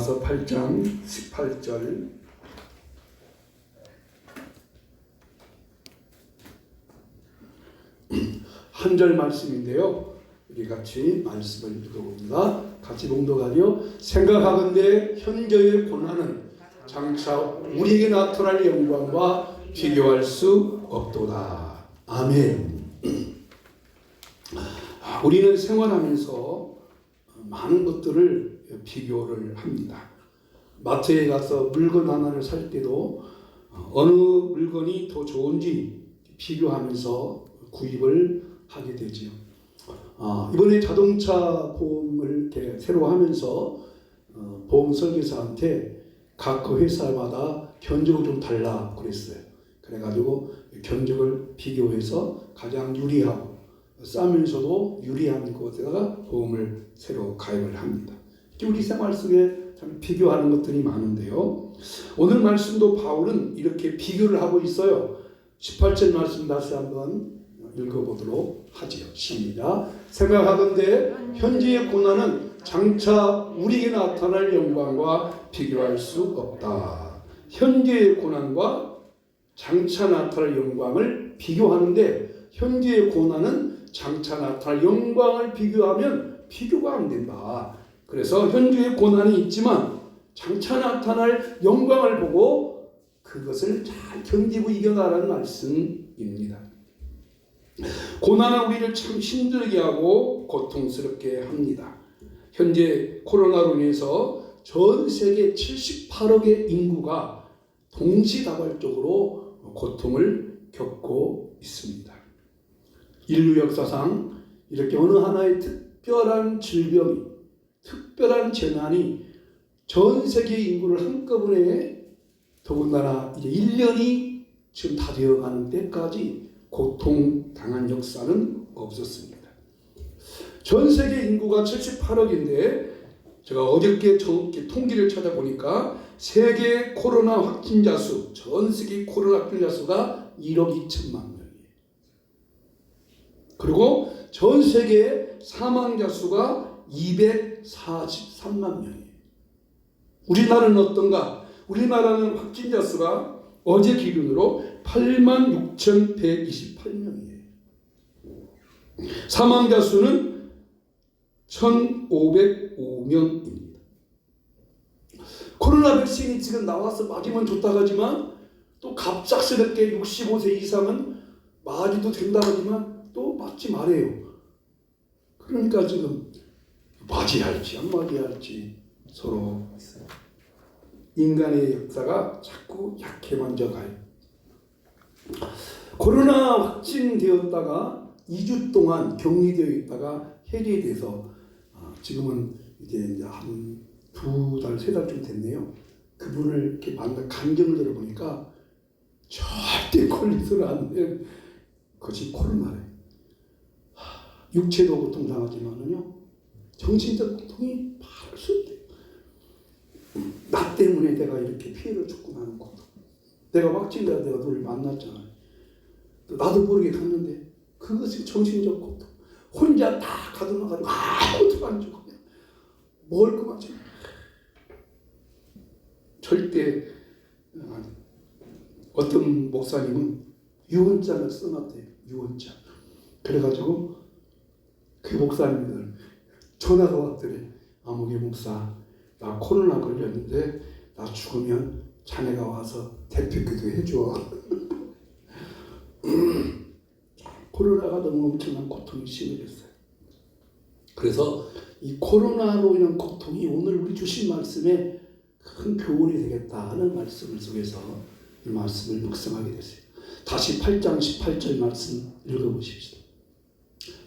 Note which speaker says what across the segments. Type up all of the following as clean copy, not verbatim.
Speaker 1: 로마서 8장 18절 한 절 말씀인데요. 우리 같이 말씀을 읽어봅니다. 같이 봉독하려. 생각하건대 현재의 고난은 장차 우리에게 나타날 영광과 비교할 수 없도다. 아멘. 우리는 생활하면서 많은 것들을 비교를 합니다. 마트에 가서 물건 하나를 살 때도 어느 물건이 더 좋은지 비교하면서 구입을 하게 되지요. 이번에 자동차 보험을 이렇게 새로 하면서 보험 설계사한테 각 회사마다 견적을 좀 달라 그랬어요. 그래가지고 견적을 비교해서 가장 유리하고 싸면서도 유리한 곳에다가 보험을 새로 가입을 합니다. 우리 생활 속에 참 비교하는 것들이 많은데요. 오늘 말씀도 바울은 이렇게 비교를 하고 있어요. 18절 말씀 다시 한번 읽어보도록 하지요. 시작. 생각하건대 현재의 고난은 장차 우리에게 나타날 영광과 비교할 수 없다. 현재의 고난과 장차 나타날 영광을 비교하는데 현재의 고난은 장차 나타날 영광을 비교하면 비교가 안 된다. 그래서 현재의 고난이 있지만 장차 나타날 영광을 보고 그것을 잘 견디고 이겨나가는 말씀입니다. 고난은 우리를 참 힘들게 하고 고통스럽게 합니다. 현재 코로나로 인해서 전 세계 78억의 인구가 동시다발적으로 고통을 겪고 있습니다. 인류 역사상 이렇게 어느 하나의 특별한 질병이, 특별한 재난이 전 세계 인구를 한꺼번에 더군다나 이제 1년이 지금 다 되어가는 때까지 고통당한 역사는 없었습니다. 전 세계 인구가 78억인데 제가 어저께 통계를 찾아보니까 세계 코로나 확진자 수, 전 세계 코로나 확진자 수가 1억 2천만 명이에요. 그리고 전 세계 사망자 수가 243만 명이에요. 우리나라는 어떤가? 우리나라는 확진자 수가 어제 기준으로 86,128명이에요. 사망자 수는 1,505명입니다. 코로나 백신이 지금 나와서 맞으면 좋다고 하지만 또 갑작스럽게 65세 이상은 맞아도 된다고 하지만 또 맞지 말아요. 그러니까 지금 맞아야 할지 안 맞아야 할지 서로 인간의 역사가 자꾸 약해만 져가요. 코로나 확진되었다가 2주 동안 격리되어 있다가 해제돼서 지금은 이제 한 2달, 3달쯤 됐네요. 그분을 이렇게 만나 간증을 들어보니까 절대 걸리서는 안 된 것이 코로나래. 육체도 고통당하지만은요, 정신적 고통이 말할 수 없대요. 나 때문에 내가 이렇게 피해를 줬고 나는 고통. 내가 확진자 내가 너를 만났잖아. 나도 모르게 갔는데 그것이 정신적 고통. 혼자 다 가둬놔가지고 아무것도 안 주고 그냥 먹을 것만 줘. 절대 어떤 목사님은 유언장을 써놨대요. 유언장. 그래가지고 그 목사님들 전화가 왔더래. 아무개 목사, 나 코로나 걸렸는데 나 죽으면 자네가 와서 대표기도 해줘. 코로나가 너무 엄청난 고통이 심해졌어요. 그래서 이 코로나로 인한 고통이 오늘 우리 주신 말씀에 큰 교훈이 되겠다 하는 말씀을 속에서 이 말씀을 묵상하게 됐어요. 다시 8장 18절 말씀 읽어보십시오.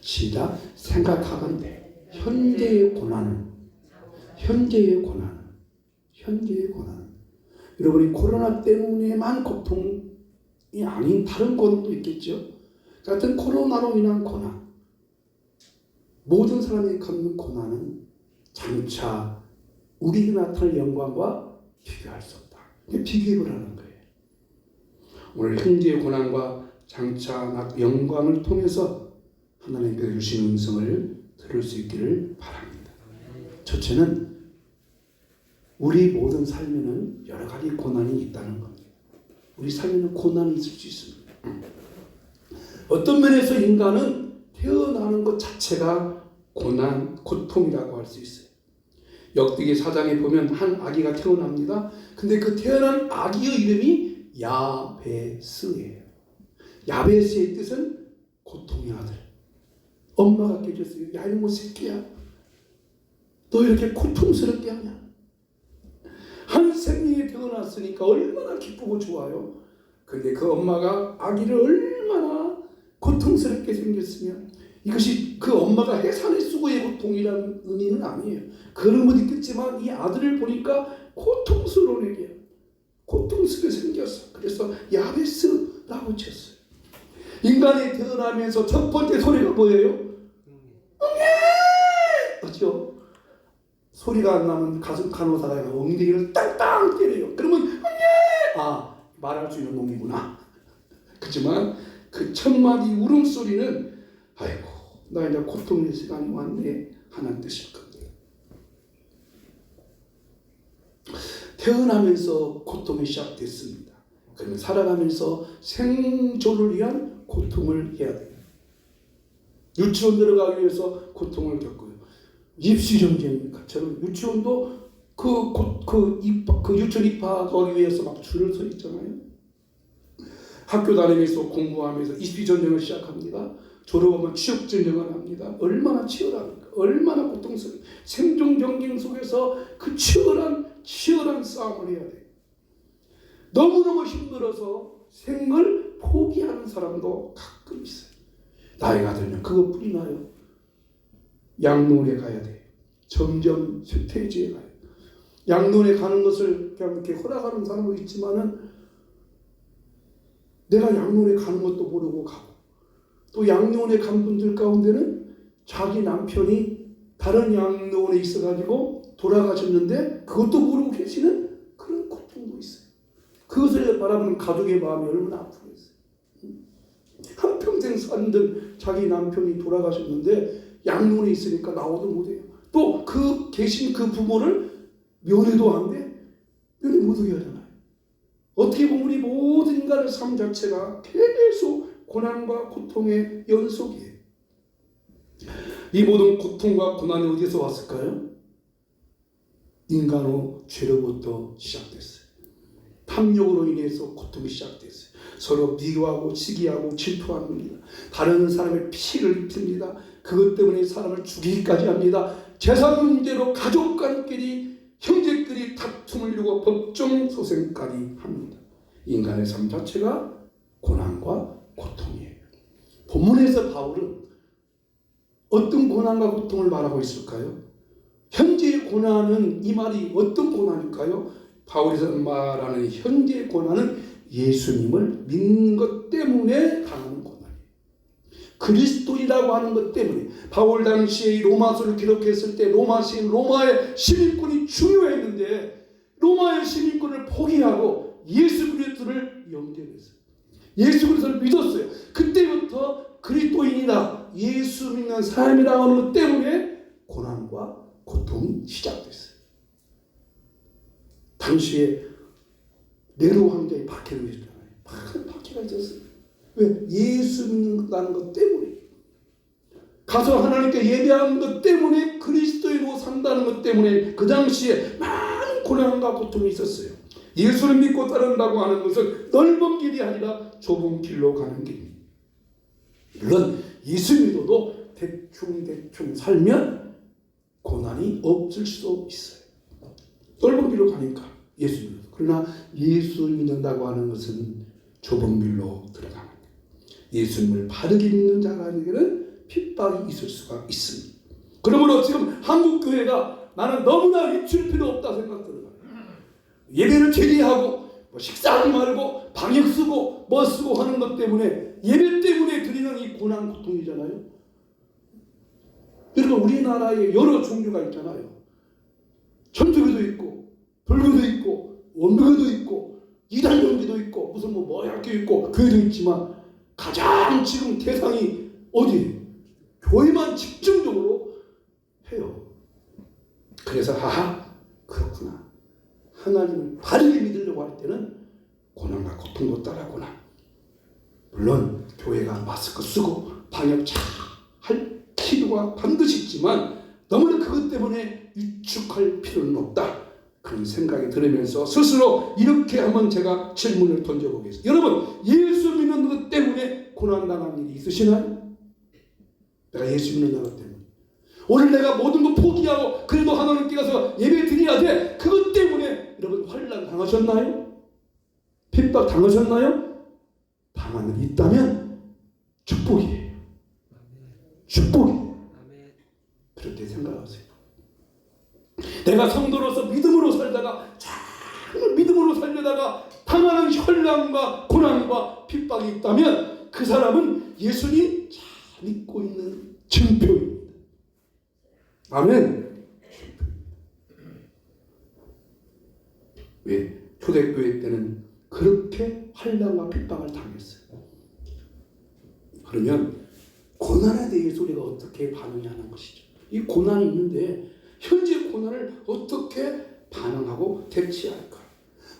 Speaker 1: 시작. 생각하건대 현재의 고난은 여러분이 코로나 때문에만 고통이 아닌 다른 고통도 있겠죠. 같은 코로나로 인한 고난, 모든 사람이 겪는 고난은 장차 우리에게 나타날 영광과 비교할 수 없다. 비교를 하는 거예요. 오늘 현재의 고난과 장차 영광을 통해서 하나님께서 주신 음성을 들을 수 있기를 바랍니다. 첫째는 우리 모든 삶에는 여러 가지 고난이 있다는 겁니다. 우리 삶에는 고난이 있을 수 있습니다. 어떤 면에서 인간은 태어나는 것 자체가 고난, 고통이라고 할 수 있어요. 역대기 4장에 보면 한 아기가 태어납니다. 근데 그 태어난 아기의 이름이 야베스예요. 야베스의 뜻은 고통의 아들. 엄마가 깨졌어요. 야 이놈의 새끼야, 너 이렇게 고통스럽게 하냐. 한 생명이 태어났으니까 얼마나 기쁘고 좋아요. 근데 그 엄마가 아기를 얼마나 고통스럽게 생겼으면, 이것이 그 엄마가 해산의 수고의 고통이라는 의미는 아니에요. 그런 못 있겠지만 이 아들을 보니까 고통스러운 애기야. 고통스럽게 생겼어. 그래서 야베스라고 쳤어요. 인간이 태어나면서 첫 번째 소리가 뭐예요? 응애! 그렇죠? 소리가 안 나면 가슴 간호사가 엉덩이를 땅땅 때려요. 그러면 응애! 아, 말할 수 있는 놈이구나. 그렇지만 그 첫 마디 울음소리는 아이고 나 이제 고통의 시간이 왔네 하는 뜻일 겁니다. 태어나면서 고통이 시작됐습니다. 그러면 살아가면서 생존을 위한 고통을 해야 돼요. 유치원 들어가기 위해서 고통을 겪고요. 입시 전쟁처럼 유치원도 그 유치원 입학하기 위해서 막 줄을 서 있잖아요. 학교 다니면서 공부하면서 입시 전쟁을 시작합니다. 졸업하면 취업 전쟁을 합니다. 얼마나 치열합니까? 얼마나 고통스러워요. 생존 경쟁 속에서 그 치열한 싸움을 해야 돼요. 너무너무 힘들어서 생을 포기하는 사람도 가끔 있어요. 나이가 들면 그것뿐이 나요. 양로원에 가야 돼요. 점점 쇠퇴지에 가요. 양로원에 가는 것을 그냥 이렇게 허락하는 사람도 있지만은 내가 양로원에 가는 것도 모르고 가고, 또 양로원에 간 분들 가운데는 자기 남편이 다른 양로원에 있어가지고 돌아가셨는데 그것도 모르고 계시는 그런 고통도 있어요. 그것을 바라보는 가족의 마음이 얼마나 아프겠어요. 한평생 살던 자기 남편이 돌아가셨는데 양로원에 있으니까 나오도 못해요. 또 그 계신 그 부모를 면회도 안 돼. 면회 못하게 하잖아요. 어떻게 보면 우리 모든 인간의 삶 자체가 계속 고난과 고통의 연속이에요. 이 모든 고통과 고난이 어디서 왔을까요? 인간의 죄로부터 시작됐어요. 탐욕으로 인해서 고통이 시작됐어요. 서로 비교하고 시기하고 질투하는 겁니다. 다른 사람의 피를 입힙니다. 그것 때문에 사람을 죽이기까지 합니다. 재산 문제로 가족간끼리 형제끼리 다툼을 이루고 법정 소생까지 합니다. 인간의 삶 자체가 고난과 고통이에요. 본문에서 바울은 어떤 고난과 고통을 말하고 있을까요? 현재의 고난은, 이 말이 어떤 고난일까요? 바울이 말하는 현재의 고난은 예수님을 믿는 것 때문에 당하는 고난이에요. 그리스도인이라고 하는 것 때문에. 바울 당시에 이 로마서를 기록했을 때 로마의 시민권이 중요했는데 로마의 시민권을 포기하고 예수 그리스도를 영접했어요. 예수 그리스도를 믿었어요. 그때부터 그리스도인이다, 예수 믿는 사람이라고 하는 것 때문에 고난과 고통이 시작됐어요. 당시에 네로 황제의 박해를 했잖아요. 박해가 있었어요. 왜? 예수 믿는다는 것 때문에. 가서 하나님께 예배하는 것 때문에, 그리스도인으로 산다는 것 때문에 그 당시에 많은 고난과 고통이 있었어요. 예수를 믿고 따른다고 하는 것은 넓은 길이 아니라 좁은 길로 가는 길입니다. 물론 예수 믿어도 대충 살면 고난이 없을 수도 있어요. 넓은 길로 가니까 예수 믿어도. 그러나 예수 믿는다고 하는 것은 좁은 길로 들어가는 거예요. 예수님을 바르게 믿는 자에게는 핍박이 있을 수가 있습니다. 그러므로 지금 한국 교회가 나는 너무나 위축일 필요 없다 생각 들어요. 예배를 제기하고 식사하지 말고 방역 쓰고 뭐 쓰고 하는 것 때문에, 예배 때문에 드리는 이 고난 고통이잖아요. 여러분, 우리나라에 여러 종교가 있잖아요. 천주교도 있고 불교도 있고 원교도 있고 이단종교도 있고 무슨 뭐약교 있고 교회도 있지만 가장 지금 대상이 어디? 교회만 집중적으로 해요. 그래서 그렇구나. 하나님을 바르게 믿으려고 할 때는 고난과 고통도 따라구나. 물론 교회가 마스크 쓰고 방역 잘 할 필요가 반드시 있지만 너무나 그것 때문에 위축할 필요는 없다. 그런 생각이 들으면서 스스로 이렇게 한번 제가 질문을 던져보겠습니다. 여러분, 예수 믿는 것 때문에 고난당한 일이 있으시나요? 내가 예수 믿는 것 때문에 오늘 내가 모든 거 포기하고 그래도 하나님께 가서 예배 드려야 돼. 그것 때문에 여러분 환난 당하셨나요? 핍박 당하셨나요? 당한 일이 있다면 축복이에요. 축복이에요. 그렇게 생각하세요. 내가 성도로서 믿음으로 살다가 잘 믿음으로 살려다가 당하는 환난과 고난과 핍박이 있다면 그 사람은 예수님 잘 믿고 있는 증표입니다. 아멘. 왜? 초대교회 때는 그렇게 환난과 핍박을 당했어요. 그러면 고난에 대해서 우리가 어떻게 반응하는 것이죠. 이 고난이 있는데 현재 고난을 어떻게 반응하고 대처할까?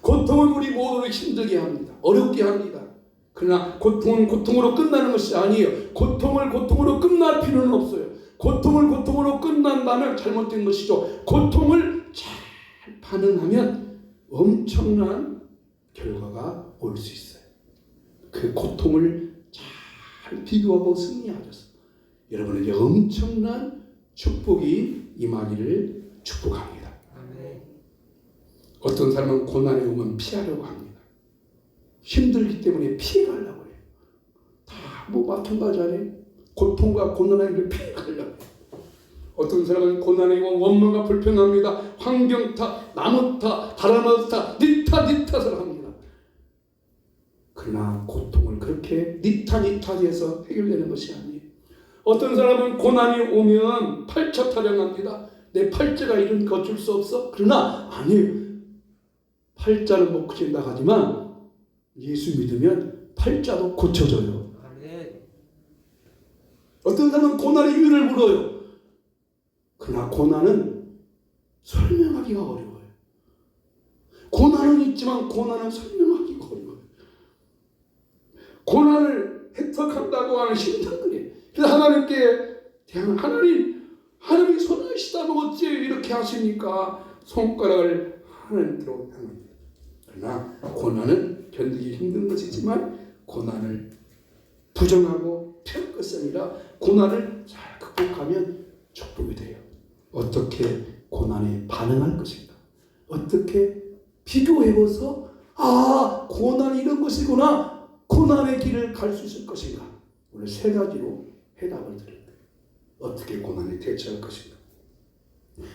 Speaker 1: 고통은 우리 모두를 힘들게 합니다. 어렵게 합니다. 그러나 고통은 고통으로 끝나는 것이 아니에요. 고통을 고통으로 끝날 필요는 없어요. 고통을 고통으로 끝난다면 잘못된 것이죠. 고통을 잘 반응하면 엄청난 결과가 올 수 있어요. 그 고통을 잘 비교하고 승리하셔서 여러분에게 엄청난 축복이 임하기를 축복합니다. 어떤 사람은 고난에 오면 피하려고 합니다. 힘들기 때문에 피해가려고 해요. 다 뭐 마찬가지 아니에요? 고통과 고난에 피해가려고 해요. 어떤 사람은 고난에 오면 원망과 불평합니다. 환경 탓, 나무 탓, 다른 탓, 니 탓을 합니다. 그러나 고통을 그렇게 니 탓해서 해결되는 것이 아니에요. 어떤 사람은 고난이 오면 팔자 타령합니다. 내 팔자가 이런 거 어쩔 수 없어? 그러나 아니에요. 팔자는 못 고친다 하지만 예수 믿으면 팔자도 고쳐져요. 어떤 사람은 고난의 이유를 물어요. 그러나 고난은 설명하기가 어려워요. 고난은 있지만 고난은 설명하기가 어려워요. 고난을 획득한다고 하는 힘든거리에요. 그래서 하나님께 대한 하나님이 선하시다면 어찌 이렇게 하십니까? 손가락을 하나님께로 향합니다. 그러나 고난은 견디기 힘든 것이지만 고난을 부정하고 피할 것이 아니라 고난을 잘 극복하면 축복이 돼요. 어떻게 고난에 반응할 것인가? 어떻게 비교해봐서 고난이 이런 것이구나. 고난의 길을 갈 수 있을 것인가? 오늘 세 가지로 해답을 드릴 거예요. 어떻게 고난에 대처할 것인가?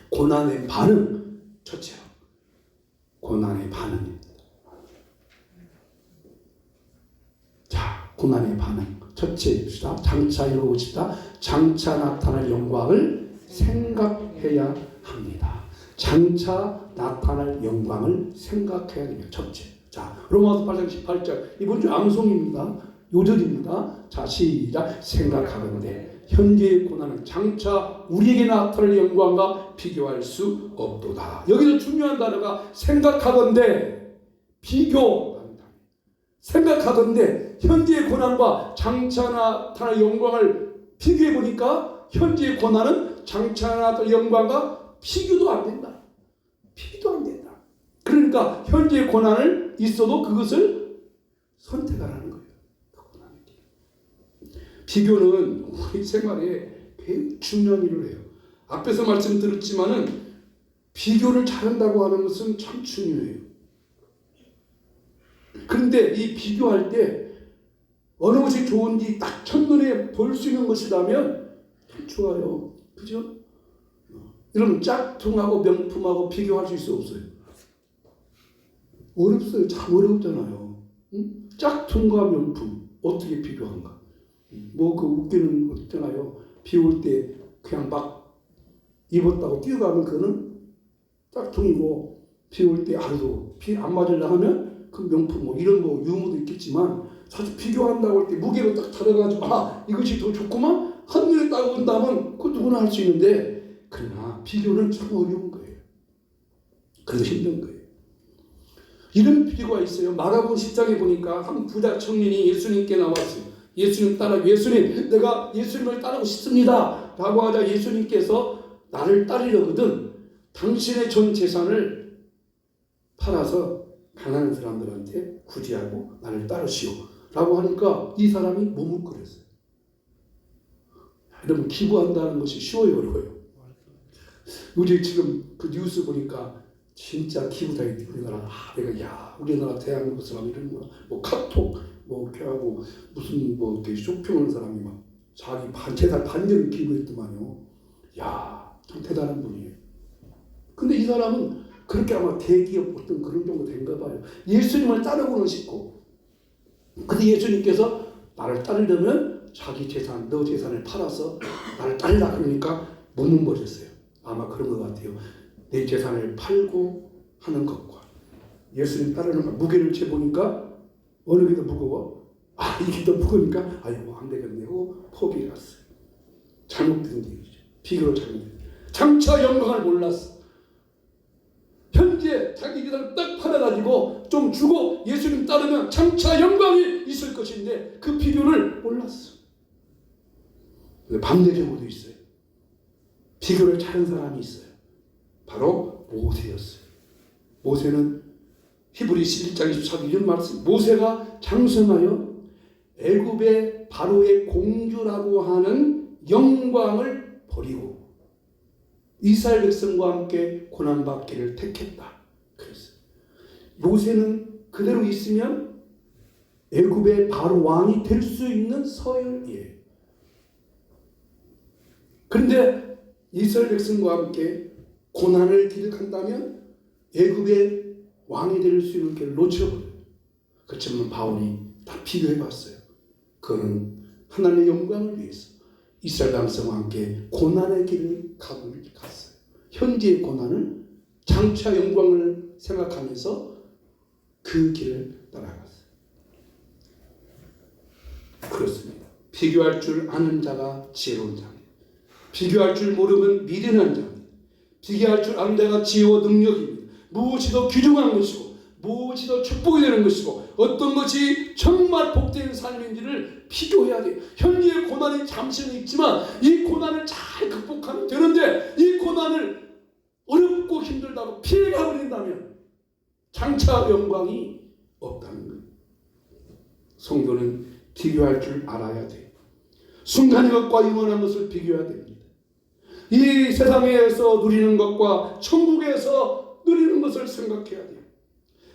Speaker 1: 고난의 반응, 첫째로 고난의 반응입니다. 자, 고난의 반응 첫째입니다. 장차 이루어집니다. 장차 나타날 영광을 생각해야 합니다. 장차 나타날 영광을 생각해야 됩니다. 첫째. 자, 로마서 8장 18절 이번 주 암송입니다. 요절입니다. 자, 시작. 생각하건대 현재의 고난은 장차 우리에게 나타날 영광과 비교할 수 없도다. 여기서 중요한 단어가 생각하건대 비교한다. 생각하건대 현재의 고난과 장차 나타날 영광을 비교해 보니까 현재의 고난은 장차 나타날 영광과 비교도 안 된다. 비교도 안 된다. 그러니까 현재의 고난을 있어도 그것을 선택하라는 거예요. 비교는 우리 생활에 굉장히 중요한 일을 해요. 앞에서 말씀드렸지만은 비교를 잘한다고 하는 것은 참 중요해요. 그런데 이 비교할 때 어느 것이 좋은지 딱 첫눈에 볼 수 있는 것이라면 참 좋아요. 그죠? 여러분 짝퉁하고 명품하고 비교할 수 있어 없어요? 어렵어요. 참 어렵잖아요. 응? 짝퉁과 명품 어떻게 비교한가? 뭐 그 웃기는 거 있잖아요. 비 올 때 그냥 막 입었다고 뛰어가면 그거는 짝퉁이고 비 올 때 하루도 비 안 맞으려 하면 그 명품 뭐 이런 거 유무도 있겠지만 사실 비교한다고 할 때 무게로 딱 다뤄가지고 이것이 더 좋구만 한눈에 딱 본다면 그 누구나 할 수 있는데 그러나 비교는 참 어려운 거예요. 그래서 힘든 거예요. 이런 비유가 있어요. 마가복음 10장에 보니까 한 부자 청년이 예수님께 나왔어요. 예수님 따라 예수님 내가 예수님을 따르고 싶습니다 라고 하자 예수님께서 나를 따르려거든 당신의 전 재산을 팔아서 가난한 사람들한테 구제하고 나를 따르시오 라고 하니까 이 사람이 머뭇거렸어요. 여러분 기부한다는 것이 쉬워요 어려워요? 요즘 지금 그 뉴스 보니까 진짜 기부자인 우리나라 우리나라 대한민국 사람 이런 거 뭐 카톡 뭐 이렇게 하고 무슨 뭐 이렇게 쇼핑하는 사람이 막 자기 재산 반대를 기부했더만요. 참 대단한 분이에요. 근데 이 사람은 그렇게 아마 대기업 어떤 그런 정도 된가 봐요. 예수님을 따르고는 싶고 근데 예수님께서 나를 따르려면 자기 재산 너 재산을 팔아서 나를 따르라 그러니까 머뭇거렸어요. 아마 그런 것 같아요. 내 재산을 팔고 하는 것과 예수님 따르는 것 무게를 재보니까 어느 게 더 무거워? 이게 더 무거우니까 안 되겠네 하고 포기했어요. 잘못된 얘기죠. 비교로 잘못된 장차 영광을 몰랐어. 현재 자기 재산을 딱 팔아가지고 좀 주고 예수님 따르면 장차 영광이 있을 것인데 그 비교를 몰랐어. 반대적으로도 있어요. 비교를 잘한 사람이 있어요. 바로 모세였어요. 모세는 히브리서 1장 24절 이런 말씀 모세가 장성하여 애굽의 바로의 공주라고 하는 영광을 버리고 이스라엘 백성과 함께 고난받기를 택했다. 그랬어요. 모세는 그대로 있으면 애굽의 바로 왕이 될 수 있는 서열이에요. 그런데 이스라엘 백성과 함께 고난을 기득한다면 애굽의 왕이 될 수 있는 길을 놓쳐버려요. 그렇지만 바울이 다 비교해봤어요. 그는 하나님의 영광을 위해서 이스라엘 백성과 함께 고난의 길을 갔어요. 현재의 고난을 장차 영광을 생각하면서 그 길을 따라갔어요. 그렇습니다. 비교할 줄 아는 자가 지혜로운 자입니다. 비교할 줄 모르면 미련한 자입니다. 비교할 줄 아는 자가 지혜와 능력입니다. 무엇이 더 귀중한 것이고 무엇이 더 축복이 되는 것이고 어떤 것이 정말 복된 삶인지를 비교해야 돼요. 현재의 고난이 잠시는 있지만 이 고난을 잘 극복하면 되는데 이 고난을 어렵고 힘들다고 피해가 버린다면 장차 영광이 없다는 거예요. 성도는 비교할 줄 알아야 돼요. 순간의 것과 영원한 것을 비교해야 됩니다. 이 세상에서 누리는 것과 천국에서 누리는 것을 생각해야 돼요.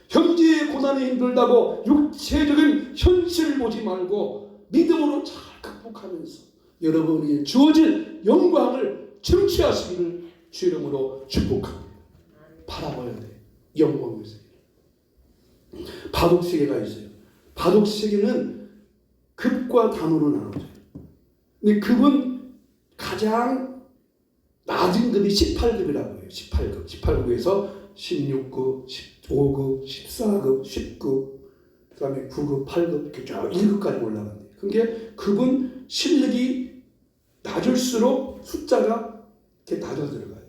Speaker 1: 현재의 고난이 힘들다고 육체적인 현실을 보지 말고 믿음으로 잘 극복하면서 여러분이 주어진 영광을 청취하시기를 주 이름으로 축복합니다. 바라봐야 돼요. 영광의 세계. 바둑세계가 있어요. 바둑세계는 급과 단으로 나눠져요. 근데 급은 가장 낮은 급이 18급이라고 해요. 18급. 18급에서 16급, 15급, 14급, 10급, 그 다음에 9급, 8급, 이렇게 쭉 1급까지 올라간대요. 그게 급은 실력이 낮을수록 숫자가 이렇게 낮아 들어가요.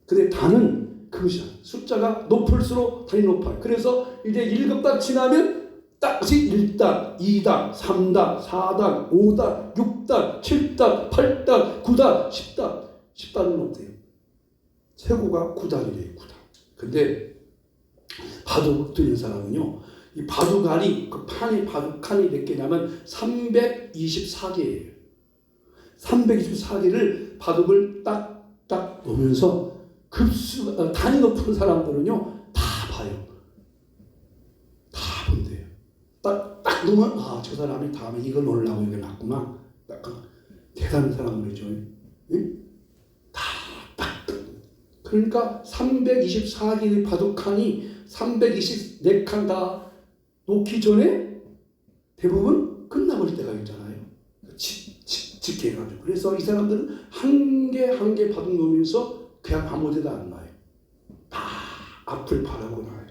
Speaker 1: 근데 단은 그것이야. 숫자가 높을수록 단이 높아요. 그래서 이제 1급 딱 지나면 딱지 1단, 2단, 3단, 4단, 5단, 6단, 7단, 8단, 9단, 10단. 10단은 없대요. 최고가 9단이래요. 9단. 근데 바둑 두는 사람은요. 이 바둑알이 그 판이 바둑칸이 몇 개냐면 324개예요. 324개를 바둑을 딱딱 놓으면서 단이 높은 사람들은요. 다 봐요. 다 본대요. 딱 놓으면 저 사람이 다음에 이걸 놓으려고 이걸 놨구나. 약간 대단한 사람들이죠. 응? 그러니까 324개의 바둑칸이 324칸 다 놓기 전에 대부분 끝나버릴 때가 있잖아요. 짓게 해가지고. 그래서 이 사람들은 한 개 한 개 바둑 놓으면서 그냥 아무 데도 안 놔요. 다 앞을 바라고 놔요.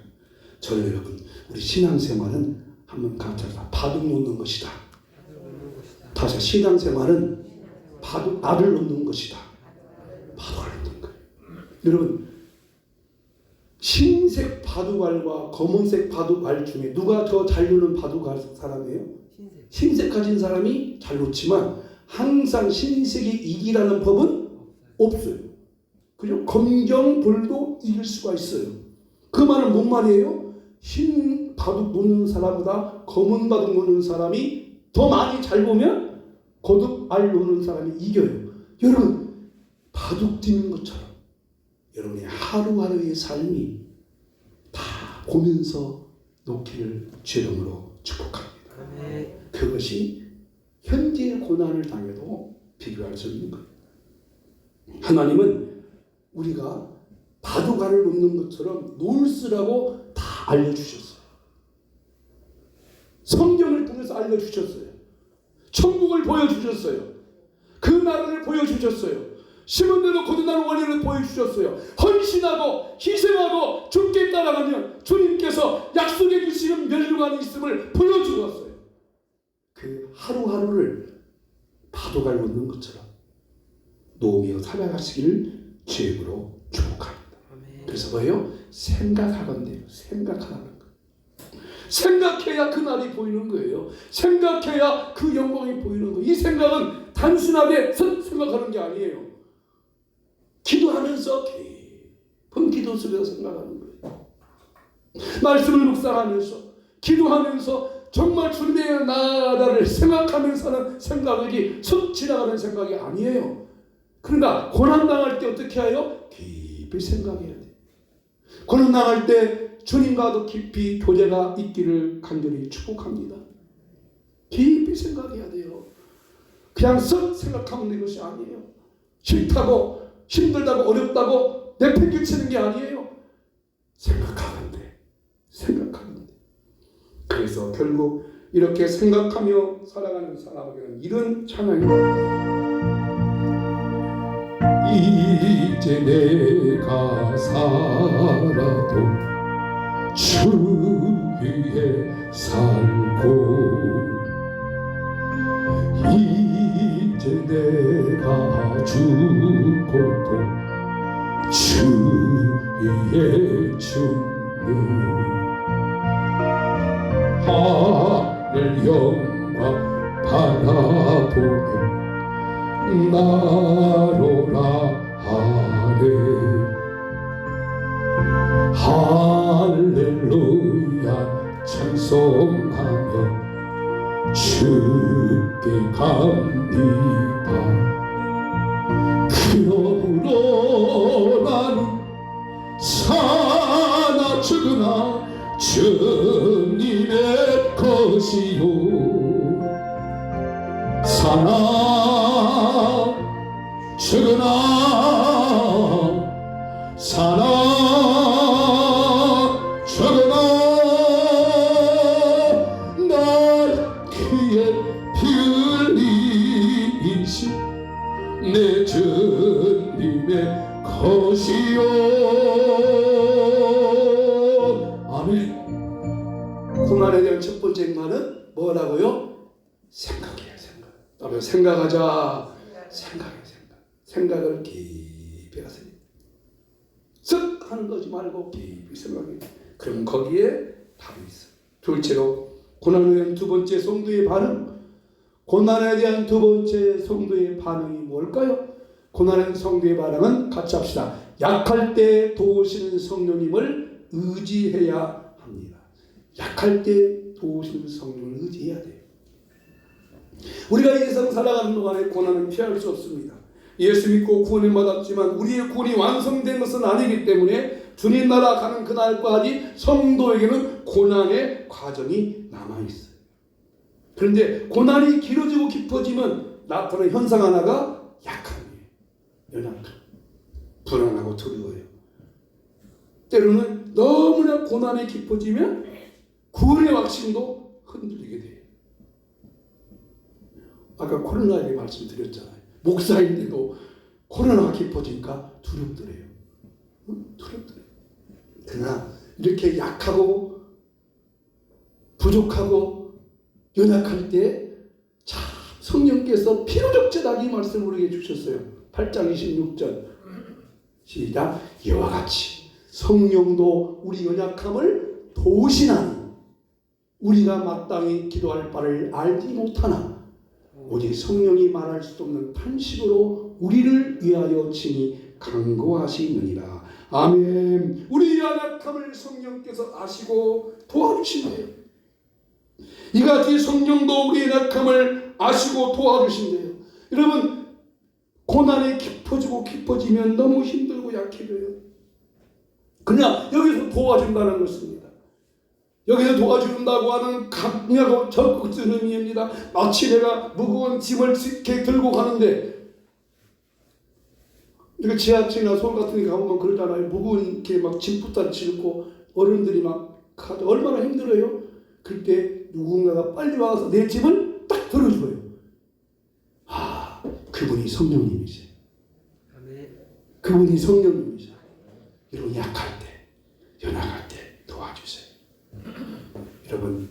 Speaker 1: 저희 여러분, 우리 신앙생활은 한번 감찰사 바둑 놓는 것이다. 다시 신앙생활은 바둑 알을 놓는 것이다. 바둑을 놓는 거예요. 여러분, 흰색 바둑알과 검은색 바둑알 중에 누가 더 잘 노는 바둑알 사람이에요? 흰색 가진 사람이 잘 놓지만 항상 흰색이 이기라는 법은 없어요. 그죠? 검정볼도 이길 수가 있어요. 그 말은 뭔 말이에요? 흰 바둑 놓는 사람보다 검은 바둑 놓는 사람이 더 많이 잘 보면 거둑알 놓는 사람이 이겨요. 여러분, 바둑 뛰는 것처럼 여러분의 하루하루의 삶이 다 보면서 놓기를 주름으로 축복합니다. 그것이 현재의 고난을 당해도 비교할 수 있는 거예요. 하나님은 우리가 바둑알을 놓는 것처럼 놀수라고 다 알려주셨어요. 성경을 통해서 알려주셨어요. 천국을 보여주셨어요. 그 나라를 보여주셨어요. 심은 대로 거듭나는 원리를 보여주셨어요. 헌신하고 희생하고 주께 따라가면 주님께서 약속해 주시는 멸류관이 있음을 보여주었어요. 그 하루하루를 바둑알 놓는 것처럼 놓으며 살아가시기를 주님으로 축복합니다. 그래서 뭐예요? 생각하건대요. 생각하라는 거. 생각해야 그 날이 보이는 거예요. 생각해야 그 영광이 보이는 거예요. 이 생각은 단순하게 생각하는 게 아니에요. 기도하면서 깊은 기도 속에서 생각하는 거예요. 말씀을 묵상하면서 기도하면서 정말 주님의 나라를 생각하면서 하는 생각이 슥 지나가는 생각이 아니에요. 그러니까 고난당할 때 어떻게 해요? 깊이 생각해야 돼요. 고난당할 때 주님과도 깊이 교제가 있기를 간절히 축복합니다. 깊이 생각해야 돼요. 그냥 쓱 생각하면 되는 것이 아니에요. 싫다고 힘들다고 어렵다고 내팽개치는 게 아니에요. 생각하는데. 그래서 결국 이렇게 생각하며 살아가는 사람에게는 이런 찬양이 이제 내가 살아도 주 위에 살고 이제 내가 죽고도 주 위에 죽네 하늘 영광 바라보며 나로라 하네 할렐루야 찬송하며 주께 갑니다. 그러므로 나는 사나 죽으나 주님의 것이요 사나 죽으나 사나 죽으나 날 귀에 피 흘리신 내 주님의 것이요 아멘. 고난에 대한 첫 번째 말은 뭐라고요? 생각이에요. 생각. 생각하자. 생각을 깊이 하세요. 쓱 하는 거지 말고 깊이 생각해요. 그럼 거기에 답이 있어요. 둘째로 고난에 대한 두 번째 성도의 반응. 고난에 대한 두 번째 성도의 반응이 뭘까요? 고난의 성도의 반응은 같이 합시다. 약할 때 도우시는 성령님을 의지해야 합니다. 약할 때 도우시는 성령을 의지해야 돼요. 우리가 이 세상 살아가는 동안에 고난은 피할 수 없습니다. 예수 믿고 구원을 받았지만 우리의 구원이 완성된 것은 아니기 때문에 주님 나라 가는 그날까지 성도에게는 고난의 과정이 남아있어요. 그런데 고난이 길어지고 깊어지면 나타나는 현상 하나가 약함이에요. 연약함. 불안하고 두려워요. 때로는 너무나 고난이 깊어지면 구원의 확신도 흔들리게 돼요. 아까 코로나에 대해 말씀드렸잖아요. 목사인데도 코로나가 깊어지니까 두렵더래요. 두렵더래요. 그러나 이렇게 약하고 부족하고 연약할 때 참 성령께서 피로 적재다기 말씀을 우리에게 주셨어요. 8장 26절 시작. 이와 같이 성령도 우리 연약함을 도우시나니 우리가 마땅히 기도할 바를 알지 못하나 오직 성령이 말할 수 없는 탄식으로 우리를 위하여 친히 간구하시느니라. 아멘. 우리 연약함을 성령께서 아시고 도와주신대요. 이같이 성령도 우리 연약함을 아시고 도와주신대요. 여러분, 고난이 깊어지고 깊어지면 너무 힘들고 약해져요. 그냥 여기서 도와준다는 것입니다. 여기서 도와준다고 하는 강력하고 적극적인 의미입니다. 마치 내가 무거운 짐을 이렇게 들고 가는데, 이렇게 지하철이나 서울 같은 데 가보면 그러잖아요. 무거운 이렇게 막 짐부터 싣고 어른들이 막 가도 얼마나 힘들어요. 그때 누군가가 빨리 와서 내 짐을 딱 들어줘요. 아, 그분이 성령님이세요. 그분이 성령님이세요. 여러분, 약할 때, 연약할 때 도와주세요. 여러분,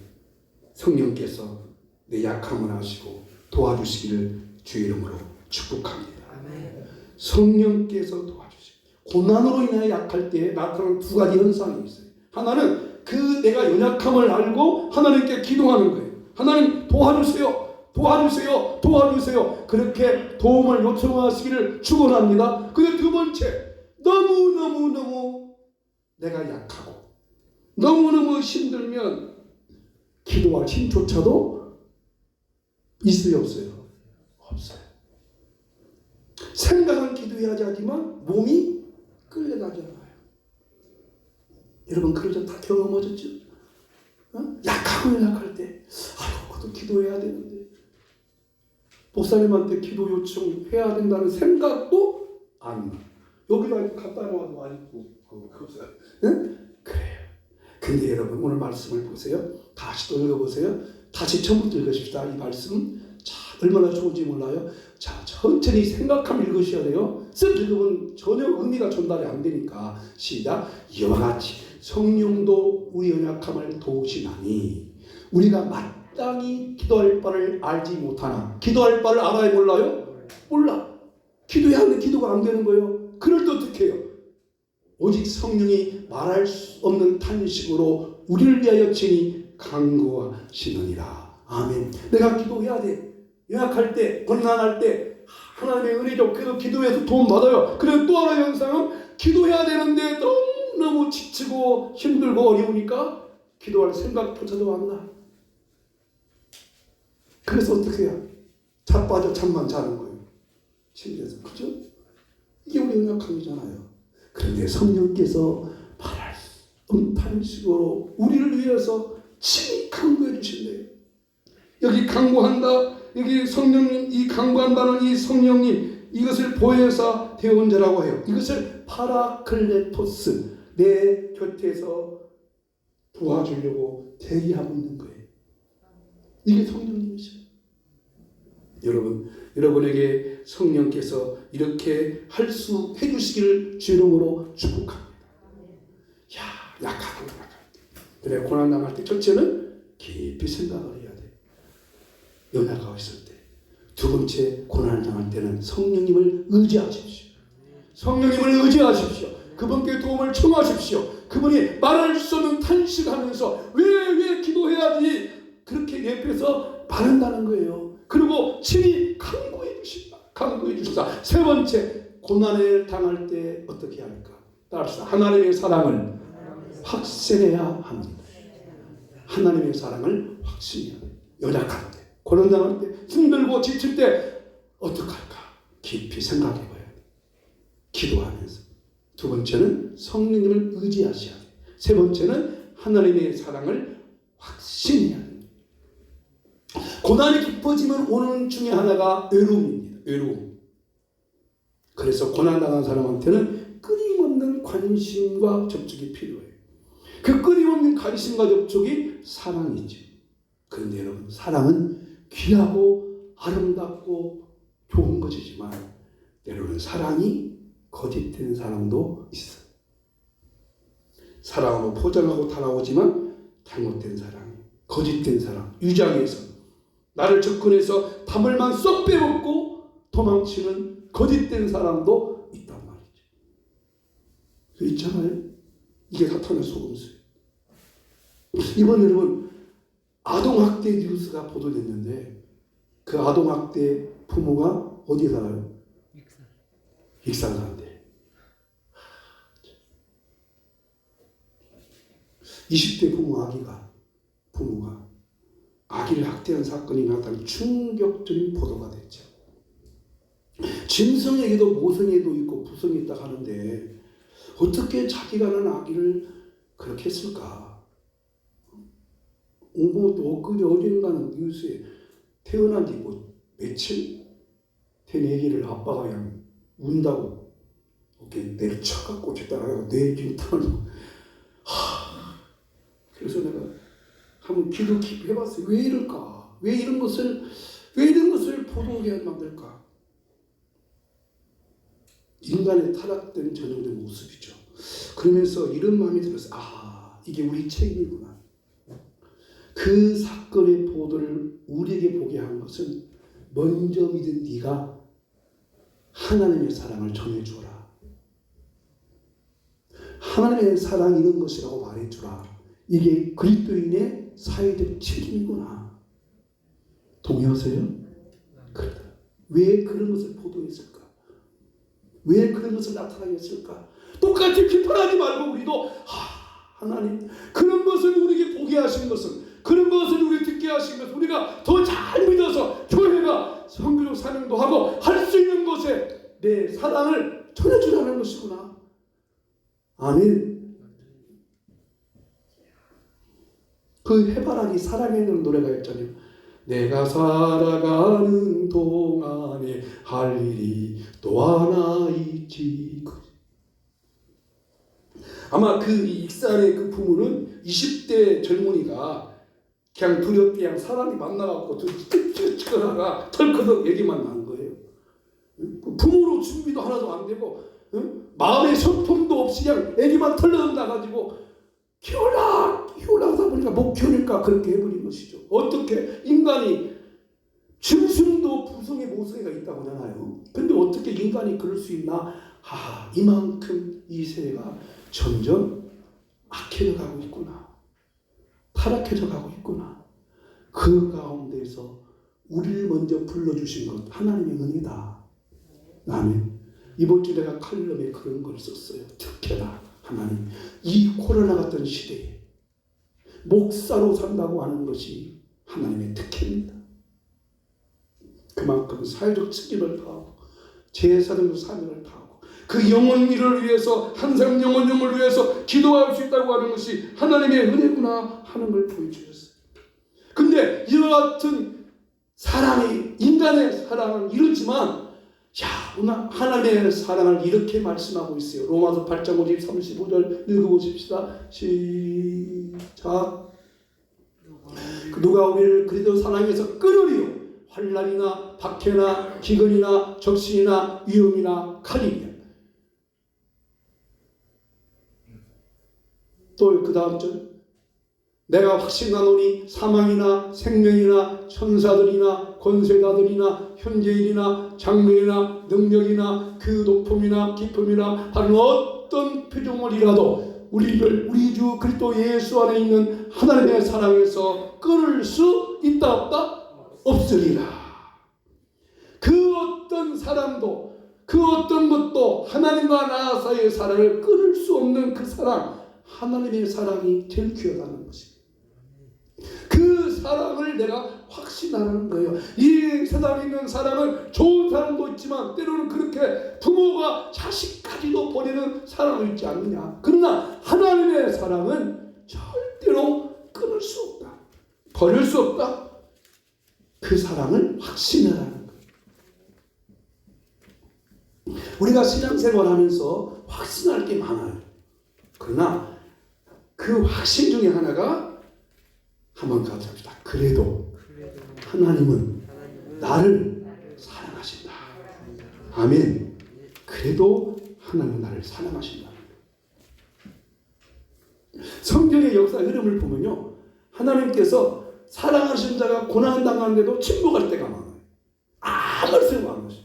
Speaker 1: 성령께서 내 약함을 아시고 도와주시기를 주의 이름으로 축복합니다. 성령께서 도와주세요. 고난으로 인하여 약할 때 나타나는 두 가지 현상이 있어요. 하나는 그 내가 연약함을 알고 하나님께 기도하는 거예요. 하나님 도와주세요. 도와주세요. 도와주세요. 그렇게 도움을 요청하시기를 축원합니다. 그리고 두 번째, 너무너무 내가 약하고 너무너무 힘들면 기도할 힘조차도 있어요, 없어요? 없어요. 생각은 기도해야지 하지만 몸이 끌려가지 않아요. 여러분, 그러죠? 다 경험하셨죠? 약하고 연약할 때 아이고, 그것도 기도해야 되는데 목사님한테 기도 요청해야 된다는 생각도 안 나. 여기다 갖다 놓아도 아직도 없어요. 그래요. 근데 여러분, 오늘 말씀을 보세요. 다시 또 읽어보세요. 다시 처음부터 읽으십시다. 이 말씀 얼마나 좋은지 몰라요. 자, 천천히 생각하면 읽으셔야 돼요. 쓱 읽으면 전혀 의미가 전달이 안 되니까. 시작. 이와 같이 성령도 우리 연약함을 도우시나니 우리가 마땅히 기도할 바를 알지 못하나. 기도할 바를 알아요, 몰라요? 몰라. 기도해야 하는데 기도가 안 되는 거예요. 그럴 때 어떻게 해요? 오직 성령이 말할 수 없는 탄식으로 우리를 위하여 친히 간구하시느니라. 아멘. 내가 기도해야 돼. 연약할 때, 고난할 때 하나님의 은혜죠. 그래서 기도해서 도움 받아요. 그리고 또 하나의 현상은 기도해야 되는데 너무 지치고 힘들고 어려우니까 기도할 생각조차도 안 나. 그래서 어떻게 해요? 자빠져 잠만 자는 거예요. 침대에서. 그죠? 이게 우리 연약함이잖아요. 그런데 성령께서 말할 수 없는 탄식으로 우리를 위해서 친히 간구해 주신대요. 여기 간구한다. 여기 성령님, 이 간구한다는 이 성령님, 이것을 보혜사 대원자라고 해요. 이것을 파라클레토스, 내 곁에서 도와주려고 대기하고 있는 거예요. 이게 성령님이죠. 여러분에게 성령께서 이렇게 해주시기를 주 이름으로 축복합니다. 약하고 그래, 고난 당할 때 첫째는 깊이 생각을 해야 돼. 연약하고 있을 때. 두 번째, 고난을 당할 때는 성령님을 의지하십시오. 성령님을 의지하십시오. 그분께 도움을 청하십시오. 그분이 말할 수 없는 탄식하면서 왜 기도해야지 그렇게 옆에서 바란다는 거예요. 그리고 친히 간구해 주신다. 세 번째, 고난을 당할 때 어떻게 할까? 따라합시다. 하나님의 사랑을 확신해야 합니다. 하나님의 사랑을 확신해야 돼요. 연약할 때, 고난 당할 때, 힘들고 지칠 때 어떡할까? 깊이 생각해 봐야 돼요. 기도하면서. 두 번째는 성령님을 의지하셔야 돼요. 세 번째는 하나님의 사랑을 확신해야 돼요. 고난이 깊어지면 오는 중에 하나가 외로움입니다. 외로움. 그래서 고난당한 사람한테는 끊임없는 관심과 접촉이 필요해요. 그 끊임없는 관심과 접촉이 사랑이죠. 그런데 여러분, 사랑은 귀하고 아름답고 좋은 것이지만 때로는 사랑이 거짓된 사랑도 있어요. 사랑으로 포장하고 다가오지만 잘못된 사랑, 거짓된 사랑, 위장해서 나를 접근해서 담을만 쏙 빼먹고 도망치는 거짓된 사람도 있단 말이죠. 있잖아요. 이게 사탄의 속음수예요. 이번 여러분 아동학대 뉴스가 보도됐는데 그 아동학대 부모가 어디에 살아요? 익산 산대. 20대 부모가 아기를 학대한 사건이 나타난 충격적인 보도가 됐죠. 짐승에게도 모성애도 있고 부성이 있다 하는데 어떻게 자기가 낳은 아기를 그렇게 했을까? 또 엊그제 어딘가는 뉴스에 태어난 지 며칠 된 아기를 아빠가 그냥 운다고 이렇게 내려쳐갖고 쳤다가 뇌 지금 타는. 그래서 내가 한번 기도 깊이 해봤어요. 왜 이럴까? 왜 이런 것을 보도하게 만들까? 인간의 타락된 전형된 모습이죠. 그러면서 이런 마음이 들었어요. 이게 우리 책임이구나. 그 사건의 보도를 우리에게 보게 한 것은 먼저 믿은 네가 하나님의 사랑을 전해주라. 하나님의 사랑이 이런 것이라고 말해주라. 이게 그리스도인의 사회적 책임이구나. 동의하세요? 그렇다. 왜 그런 것을 보도했을까? 왜 그런 것을 나타나게 했을까? 똑같이 비판하지 말고 우리도 하나님 그런 것을 우리에게 보게 하신 것은 그런 것을 우리 듣게 하신 것은 우리가 더 잘 믿어서 교회가 선교적 사명도 하고 할 수 있는 곳에 내 사랑을 전해주라는 것이구나. 아멘. 그 해바라기 사랑의 노래가 있잖아요. 내가 살아가는 동안에 할 일이 또 하나 있지. 아마 그 익산의 그 부모는 20대 젊은이가 그냥 두렵게 그냥 사람이 만나갖고 치거나가 털커덕 얘기만 난 거예요. 부모로 준비도 하나도 안 되고 마음의 소품도 없이 그냥 애기만 털렁 나가지고 키우려다 보니까 못 키우니까 그렇게 해버린 것이죠. 어떻게 인간이 짐승도 부성의 모성애가 있다고 하잖아요. 근데 어떻게 인간이 그럴 수 있나? 이만큼 이 세계가 점점 악해져 가고 있구나. 타락해져 가고 있구나. 그 가운데서 우리를 먼저 불러주신 것 하나님의 은혜다. 아멘. 이번 주 내가 칼럼에 그런 걸 썼어요. 특혜다. 하나님, 이 코로나 같은 시대에 목사로 산다고 하는 것이 하나님의 특혜입니다. 그만큼 사회적 책임을 다하고 제사장적 사명을 다하고 그 영혼미를 위해서 항상 영혼을 위해서 기도할 수 있다고 하는 것이 하나님의 은혜구나 하는 걸 보여주셨어요. 근데 이와 같은 사랑이 인간의 사랑은 이렇지만 오늘 하나님의 사랑을 이렇게 말씀하고 있어요. 로마서 8장 35절 읽어보십시다. 시작. 누가 우리를 그리스도 사랑해서 끊으리요 환난이나 박해나 기근이나 적신이나 위험이나 칼이냐. 또 그 다음 절. 내가 확신하노니 사망이나 생명이나 천사들이나 권세자들이나 현재일이나 장래이나 능력이나 그 높음이나 깊음이나 다른 어떤 표정을이라도 우리를 우리 주 그리스도 예수 안에 있는 하나님의 사랑에서 끊을 수 있다 없다? 없으리라. 그 어떤 사람도 그 어떤 것도 하나님과 나 사이의 사랑을 끊을 수 없는 그 사랑, 하나님의 사랑이 제일 귀하다는 것입니다. 그 사랑을 내가 확신하는 거예요. 이 세상에 있는 사랑은 좋은 사랑도 있지만 때로는 그렇게 부모가 자식까지도 버리는 사랑이 있지 않느냐. 그러나 하나님의 사랑은 절대로 끊을 수 없다. 버릴 수 없다. 그 사랑을 확신하라는 거예요. 우리가 신앙생활하면서 확신할 게 많아요. 그러나 그 확신 중에 하나가 한번 같이 합시다. 그래도 하나님은 나를 사랑하신다. 아멘. 그래도 하나님은 나를 사랑하신다. 성경의 역사 흐름을 보면요, 하나님께서 사랑하신 자가 고난당하는데도 침묵할 때가 많아요. 아무 생각 안 하셔요.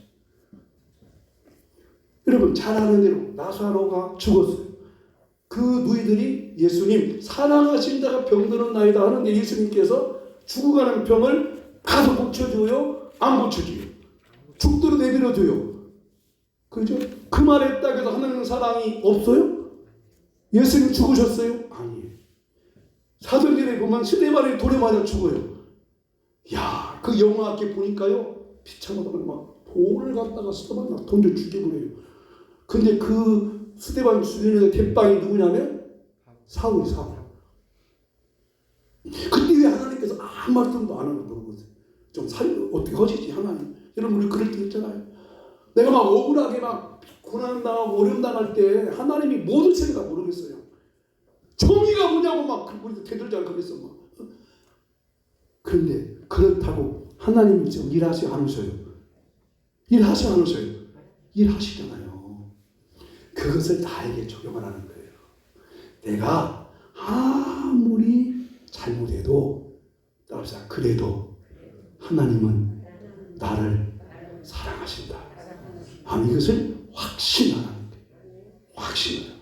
Speaker 1: 여러분 잘 아는 대로 나사로가 죽었어요. 그 누이들이 예수님 사랑하신다가 병드는 나이다 하는데 예수님께서 죽어가는 병을 가서 고쳐줘요? 안 고쳐줘요? 죽도록 내버려둬요. 그죠? 그 말에 딱 해서 하나님의 사랑이 없어요? 예수님 죽으셨어요? 아니에요. 사도행전에 보면 스데반이 돌에 맞아 죽어요. 야, 그 영화학교 보니까요, 비참하다고 막 돌을 갖다가 스데반이 막 던져 죽여버려요. 근데 그 스데반 주변에 대빵이 누구냐면 사울. 그때 왜 하나님께서 아무 말씀도 안 하는 모르겠어요. 좀 어떻게 하시지 하나님? 여러분 우리 그럴 때 있잖아요. 내가 막 억울하게 막 고난당하고 어려움 당할 때 하나님이 뭐 드시는가 모르겠어요. 정의가 뭐냐고 막 우리도 대들잖아 그랬어 막. 그런데 그렇다고 하나님이 지금 일하지 않으셔요. 일하시잖아요. 그것을 나에게 적용을 하는 거예요. 내가 아무리 잘못해도 그래도 하나님은 나를 사랑하신다. 이것을 확신하는 거예요. 확신을.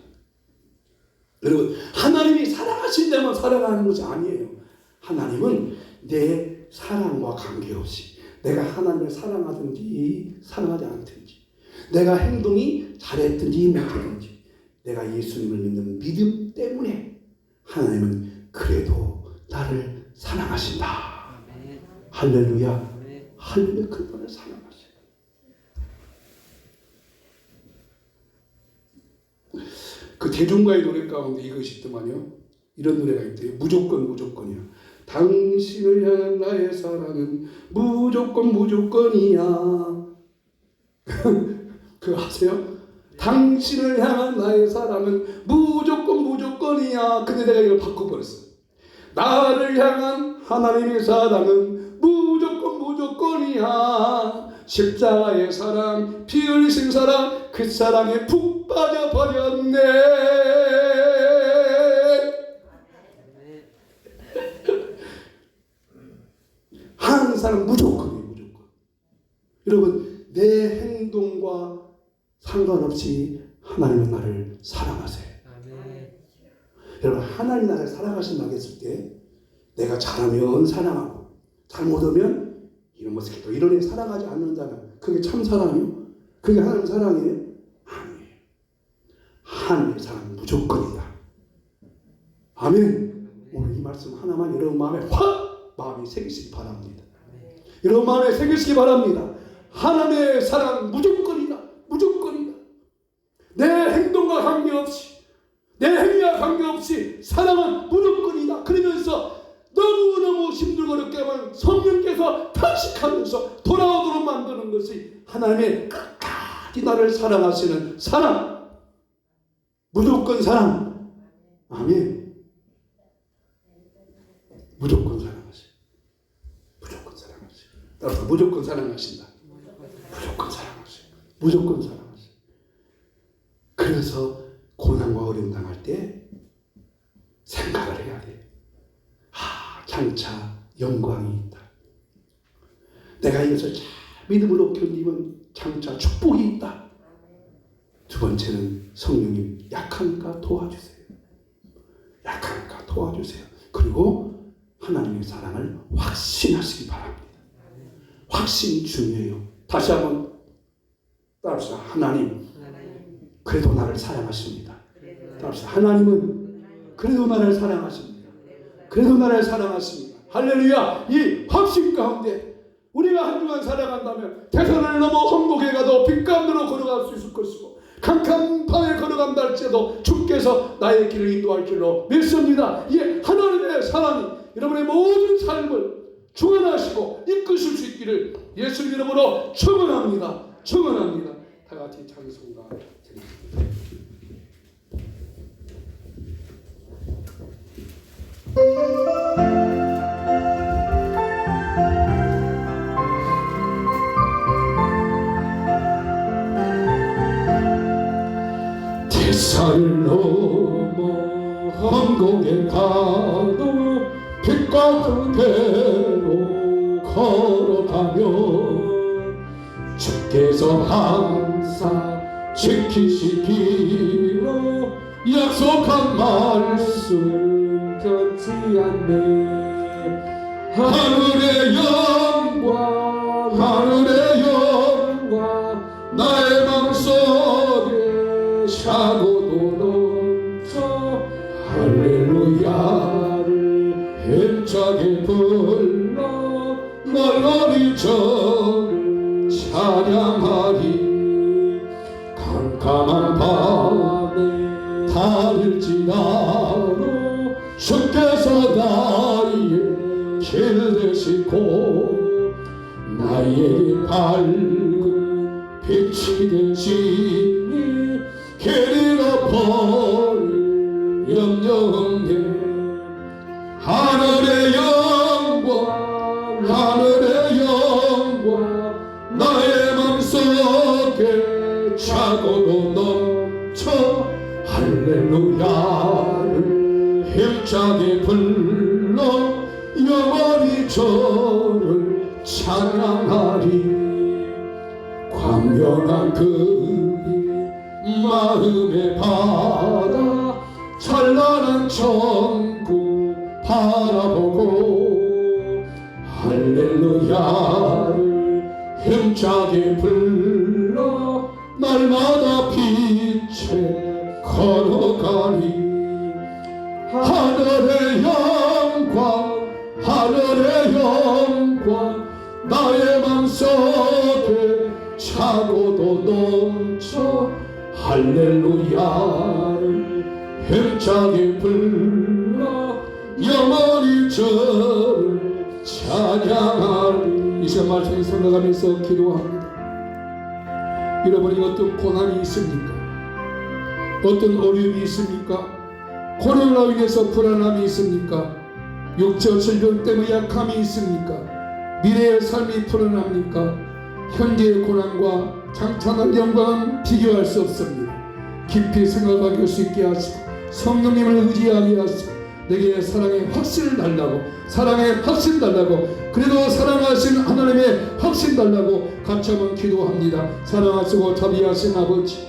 Speaker 1: 여러분 하나님이 사랑하신다면 사랑하는 것이 아니에요. 하나님은 내 사랑과 관계없이 내가 하나님을 사랑하든지 사랑하지 않든지 내가 행동이 잘했든지 못했든지 내가 예수님을 믿는 믿음 때문에 하나님은 그래도 나를 사랑하신다. 할렐루야. 할렐루야. 그분을 사랑하셔요. 그 대중가의 노래 가운데 이것이 있더만요. 이런 노래가 있대요. 무조건이야. 당신을 향한 나의 사랑은 무조건이야. 그거 아세요? 당신을 향한 나의 사랑은 무조건이야. 근데 내가 이걸 바꿔버렸어. 나를 향한 하나님의 사랑은 무조건이야. 십자가의 사랑, 피 흘리신 사랑, 그 사랑에 푹 빠져버렸네. 항상 무조건이에요. 여러분 내 행동과 상관없이 하나님은 나를 사랑하세요. 여러분 하나님 나를 사랑하신다고 했을 때 내가 잘하면 사랑하고 잘못하면 이런 모습이 또 이런 애 사랑하지 않는다면 그게 참 사랑이요? 그게 하나님 사랑이에요? 아니에요. 하나님의 사랑은 무조건이다. 아멘. 오늘 이 말씀 하나만 여러분 마음에 새기시기 바랍니다. 여러분 마음에 새기시기 바랍니다. 하나님의 사랑 무조건이다. 내 행동과 관계없이 내 행위와 관계없이 사랑은 무조건이다. 그러면서 너무너무 힘들고 어렵게 하면 성령께서 탄식하면서 돌아오도록 만드는 것이 하나님의 끝까지 나를 사랑하시는 사랑. 무조건 사랑. 아멘. 무조건 사랑하시. 따라서 무조건 사랑하신다. 무조건 사랑하시. 그래서 고난과 어려움 당할 때 생각을 해야 돼. 장차 영광이 있다. 내가 이것을 잘 믿음으로 견디면 장차 축복이 있다. 두 번째는 성령님 약하니까 도와주세요. 그리고 하나님의 사랑을 확신하시기 바랍니다. 확신이 중요해요. 다시 한번 따라합시다. 하나님 그래도 나를 사랑하십니다. 따라합시다. 하나님은 그래도 나를 사랑하십니다. 할렐루야. 이 확신 가운데 우리가 한 주간 살아간다면 대선을 넘어 홍곡에 가도 빛가운데로 걸어갈 수 있을 것이고 캄캄 밤에 걸어간다 할지라도 주께서 나의 길을 인도할 줄로 믿습니다. 이 하나님의 사랑이 여러분의 모든 삶을 주관하시고 이끄실 수 있기를 예수님 이름으로 축원합니다. 다 같이 찬송가 드립니다. 대산을 넘어 황공에 가도 빛과 그대로 걸어가며 주께서 항상 지키시기로 약속한 말씀
Speaker 2: 변치 않네.
Speaker 1: 하늘의 영광 하늘의 영광 나의 맘속에 차고도 넘쳐 할렐루야를 힘차게 불러 널리 저를 찬양하리. 캄캄한 밤에 달일지라도 주께서 나의 길 되시고 나에게 밝은 빛이 되시니 길 잃어버릴 염려 없네. 하늘의 영광 하늘의 영광 나의 맘속에 차고도 넘쳐 할렐루야를 힘차게 불러 영원히 저를 찬양하리. 광명한 그빛 마음의 바다 찬란한 천국 바라보고 할렐루야를 힘차게 불러 날마다 빛에 걸어가리. 하늘의 영광 하늘의 영광 나의 맘속에 차고도 넘쳐 할렐루야를 힘차게 불러 영원히 저를 찬양하리. 이 시간 말씀을 생각하면서 기도합니다. 여러분이 어떤 고난이 있습니까? 어떤 어려움이 있습니까? 코로나로 인해서 불안함이 있습니까? 육체 질병 때문에 약함이 있습니까? 미래의 삶이 불안합니까? 현재의 고난과 장차할 영광은 비교할 수 없습니다. 깊이 생각하게 할 수 있게 하시고 성령님을 의지하게 하시고 내게 사랑의 확신을 달라고 사랑의 확신 달라고 그래도 사랑하신 하나님의 확신 달라고 같이 한번 기도합니다. 사랑하시고 자비하신 아버지,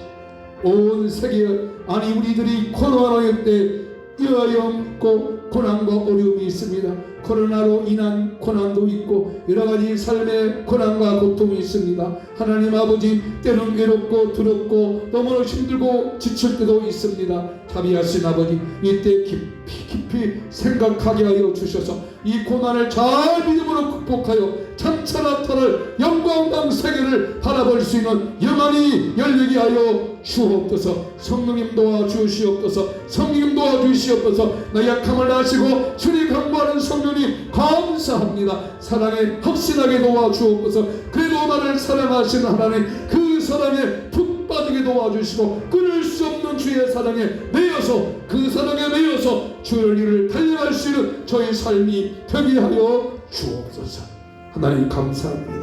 Speaker 1: 온 세계 아니 우리들이 코로나로 때 뛰어넘고 고난과 어려움이 있습니다. 코로나로 인한 고난도 있고 여러가지 삶의 고난과 고통이 있습니다. 하나님 아버지, 때는 외롭고 두렵고 너무나 힘들고 지칠 때도 있습니다. 자비하신 아버지, 이때 깊이 생각하게 하여 주셔서 이 고난을 잘 믿음으로 극복하여 장차 나타날 영광당 세계를 바라볼 수 있는 영안이 열리게 하여 주옵소서. 성령님 도와주시옵소서. 성령님 도와주시옵소서. 나 약함을 아시고 주님 강구하는 성령님 감사합니다. 사랑에 확신하게 도와주옵소서. 그래도 나를 사랑하시는 하나님, 그 사랑에 푹 빠지게 도와주시고 끊을 수 없는 주의 사랑에 매여서 그 사랑에 매여서 주의 일을 달려갈 수 있는 저희 삶이 되게 하여 주옵소서. 하나님 감사합니다.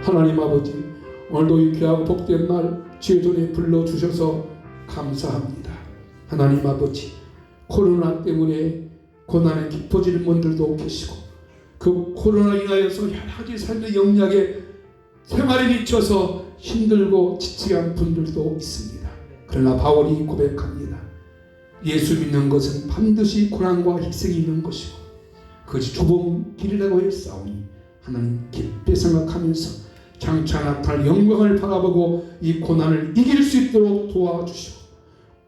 Speaker 1: 하나님 아버지, 오늘도 이 귀하고 복된 날 주의 손에 불러주셔서 감사합니다. 하나님 아버지, 코로나 때문에 고난에 깊어지는 분들도 계시고 그 코로나 인하여서 여러 가지 삶의 영역에 생활에 미쳐서 힘들고 지치게 한 분들도 있습니다. 그러나 바울이 고백합니다. 예수 믿는 것은 반드시 고난과 희생이 있는 것이고 그것이 좁은 길이라고 했사오니 하나님 깊이 생각하면서 장차 나타날 영광을 바라보고 이 고난을 이길 수 있도록 도와주시고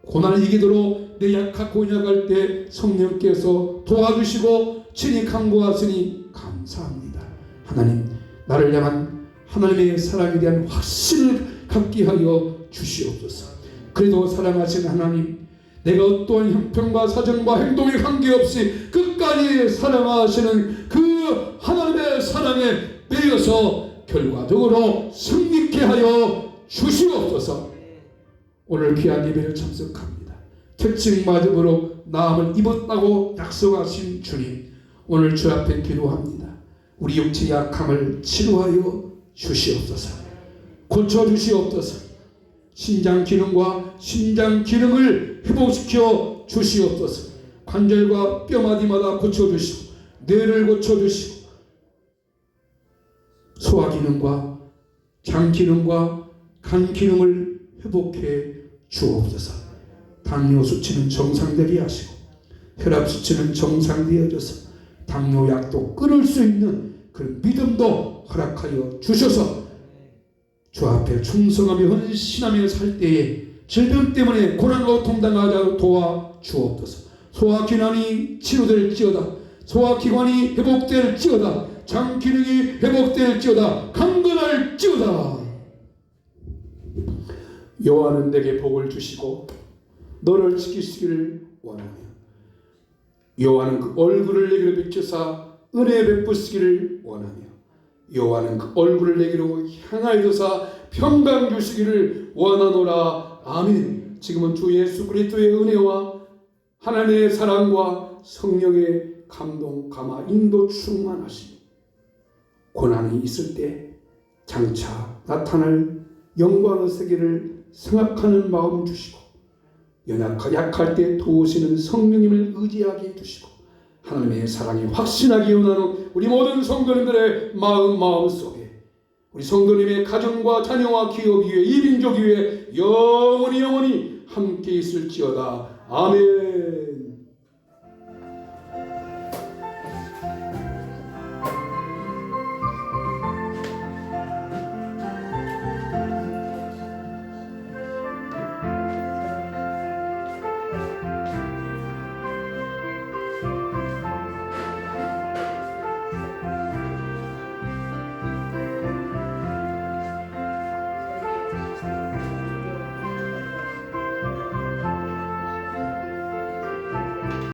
Speaker 1: 고난을 이기도록 내 약하고 연약할 때 성령께서 도와주시고 친히 강구하시니 감사합니다. 하나님, 나를 향한 하나님의 사랑에 대한 확신을 갖게 하여 주시옵소서. 그래도 사랑하신 하나님, 내가 어떠한 형편과 사정과 행동에 관계없이 끝까지 사랑하시는 그 하나님의 사랑에 매여서 결과적으로 승리케 하여 주시옵소서. 오늘 귀한 예배를 참석합니다. 특징 맞음으로 나음을 입었다고 약속하신 주님, 오늘 주 앞에 기도합니다. 우리 육체 약함을 치료하여 주시옵소서. 고쳐주시옵소서. 신장 기능과 심장 기능을 회복시켜 주시옵소서. 관절과 뼈마디마다 고쳐주시고 뇌를 고쳐주시고 소화 기능과 장 기능과 간 기능을 회복해 주옵소서. 당뇨 수치는 정상되게 하시고 혈압 수치는 정상되어져서 당뇨약도 끊을 수 있는 그런 믿음도 허락하여 주셔서 주 앞에 충성하며 헌신하며 살 때에 질병 때문에 고난 고통당하자 도와 주옵소서. 소화기관이 치료될지어다. 소화기관이 회복될지어다. 장 기능이 회복될지어다. 강건할지어다. 여호와는 내게 복을 주시고 너를 지키시기를 원하며 여호와는 그 얼굴을 내게로 비추사 은혜 베푸시기를 원하며 여호와는 그 얼굴을 내게로 향하여서 평강 주시기를 원하노라. 아멘. 지금은 주 예수 그리스도의 은혜와 하나님의 사랑과 성령의 감동, 감화, 인도 충만하시고 고난이 있을 때 장차 나타날 영광의 세계를 생각하는 마음 주시고 약할 때 도우시는 성령님을 의지하게 해주시고 하나님의 사랑이 확신하게 원하는 우리 모든 성도님들의 마음 속에 우리 성도님의 가정과 자녀와 기업 위에 이 민족 위에 영원히 함께 있을지어다. 아멘.